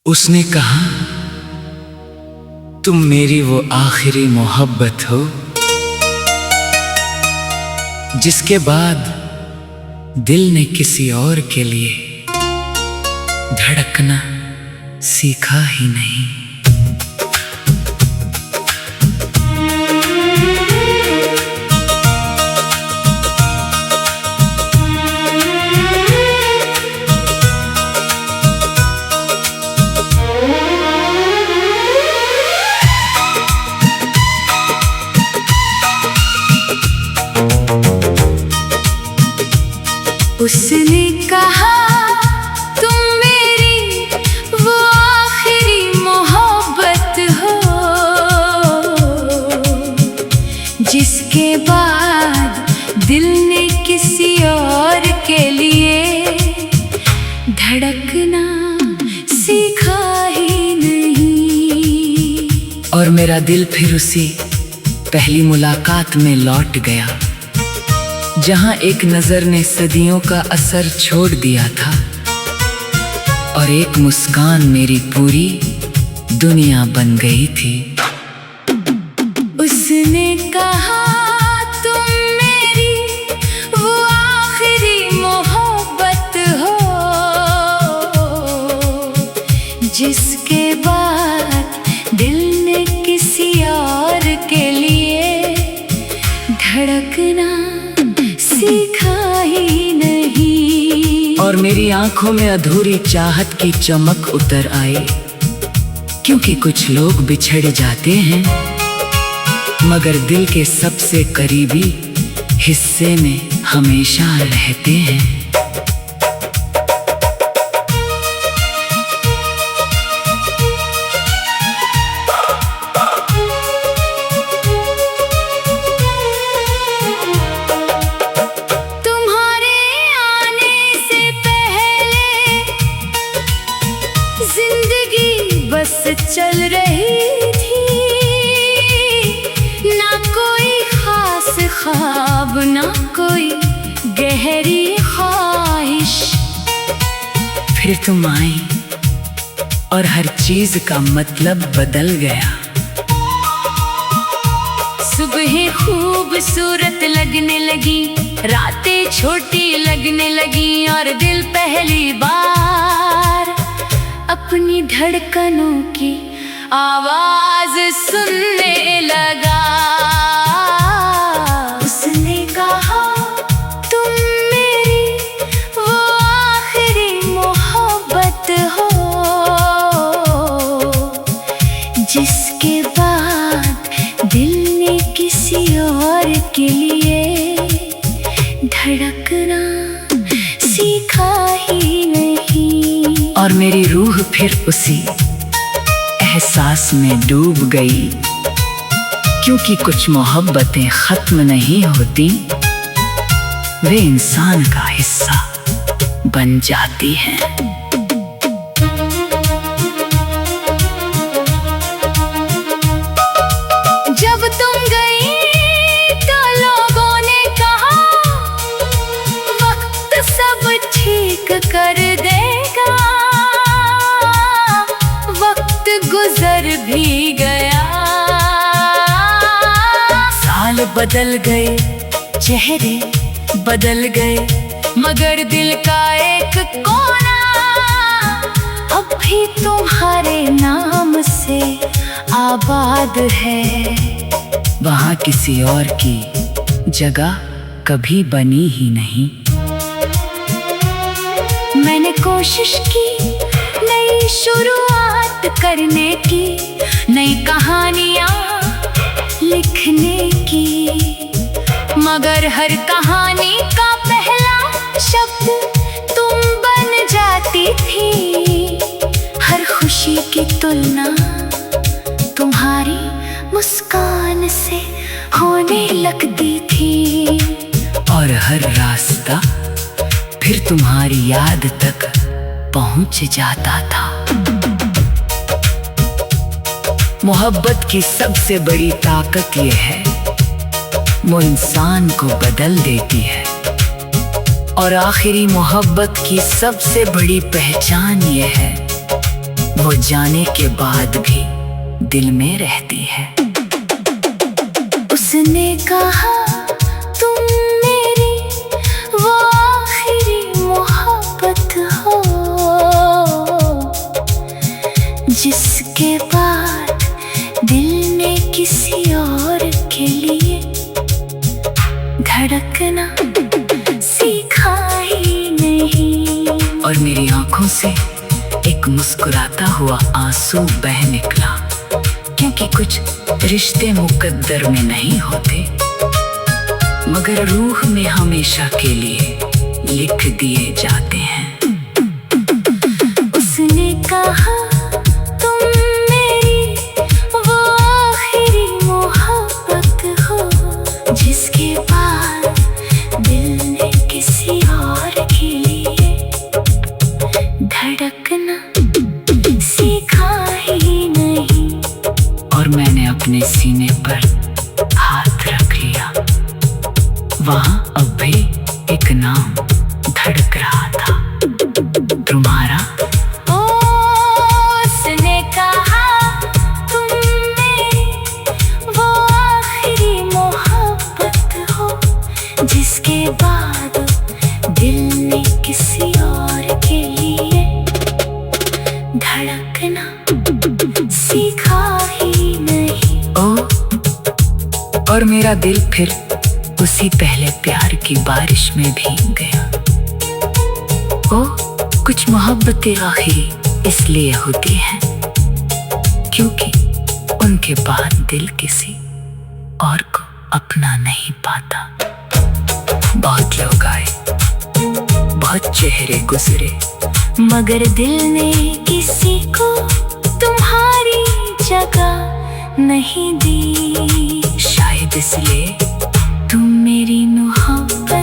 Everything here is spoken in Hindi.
उसने कहा, तुम मेरी वो आखिरी मोहब्बत हो जिसके बाद दिल ने किसी और के लिए धड़कना सीखा ही नहीं। उसने कहा, तुम मेरी वो आखिरी मोहब्बत हो जिसके बाद दिल ने किसी और के लिए धड़कना सीखा ही नहीं। और मेरा दिल फिर उसी पहली मुलाकात में लौट गया जहां एक नजर ने सदियों का असर छोड़ दिया था और एक मुस्कान मेरी पूरी दुनिया बन गई थी। उसने कहा, तुम मेरी वो आखिरी मोहब्बत हो जिसके बाद दिल ने किसी और के लिए धड़कना सीखा ही नहीं। और मेरी आंखों में अधूरी चाहत की चमक उतर आई, क्योंकि कुछ लोग बिछड़ जाते हैं मगर दिल के सबसे करीबी हिस्से में हमेशा रहते हैं। बस चल रही थी, ना कोई खास ख्वाब, ना कोई गहरी ख्वाहिश। फिर तुम आई और हर चीज का मतलब बदल गया। सुबह खूबसूरत लगने लगी, रातें छोटी लगने लगी और दिल पहली बार अपनी धड़कनों की आवाज सुनने लगा। उसने कहा, तुम मेरी वो आखिरी मोहब्बत हो जिसके बाद दिल ने किसी और के लिए धड़कना सीखा ही नहीं। और मेरी रूह फिर उसी एहसास में डूब गई, क्योंकि कुछ मोहब्बतें खत्म नहीं होती, वे इंसान का हिस्सा बन जाती हैं। जब तुम गई तो लोगों ने कहा, वक्त सब ठीक कर देगा। वक्त गुजर भी गया, साल बदल गए, चेहरे बदल गए, मगर दिल का एक कोना अब भी तुम्हारे नाम से आबाद है। वहां किसी और की जगह कभी बनी ही नहीं। मैंने कोशिश की नई शुरुआत करने की, नई कहानियां लिखने की, मगर हर कहानी का पहला शब्द तुम बन जाती थी। हर खुशी की तुलना तुम्हारी मुस्कान से होने लगती थी और हर रास्ता फिर तुम्हारी याद तक पहुंच जाता था। मोहब्बत की सबसे बड़ी ताकत यह है, वो इंसान को बदल देती है। और आखिरी मोहब्बत की सबसे बड़ी पहचान ये है, वो जाने के बाद भी दिल में रहती है। उसने कहा तुम मेरी वो आखिरी मोहब्बत हो, जिसके बाद दिल ने किसी और के लिए धड़कना सीखा ही नहीं। और मेरी आंखों से एक मुस्कुराता हुआ आंसू बह निकला, क्योंकि कुछ रिश्ते मुकद्दर में नहीं होते, मगर रूह में हमेशा के लिए लिख दिए जाते हैं। उसने कहा तुम मेरी वो आखिरी मोहब्बत हो, जिसके बाद दिल ने किसी और के लिए धड़कना सीखा ही नहीं। और मैंने अपने सीने पर हाथ रख लिया, वहां अब भी एक नाम धड़क रहा था, तुम्हारा। उसने कहा तुम मेरी वो आखिरी मोहब्बत हो, जिसके बाद दिल ने किसी और के लिए धड़कना सीखा ही नहीं। और मेरा दिल फिर उसी पहले प्यार की बारिश में भीग गया। कुछ मोहब्बतें आखिरी इसलिए होती हैं क्योंकि उनके बाद दिल किसी और को अपना नहीं पाता। बहुत लोग आए, बहुत चेहरे गुजरे, मगर दिल ने किसी को तुम्हारी जगह नहीं दी। शायद इसलिए तुम मेरी मोहब्बत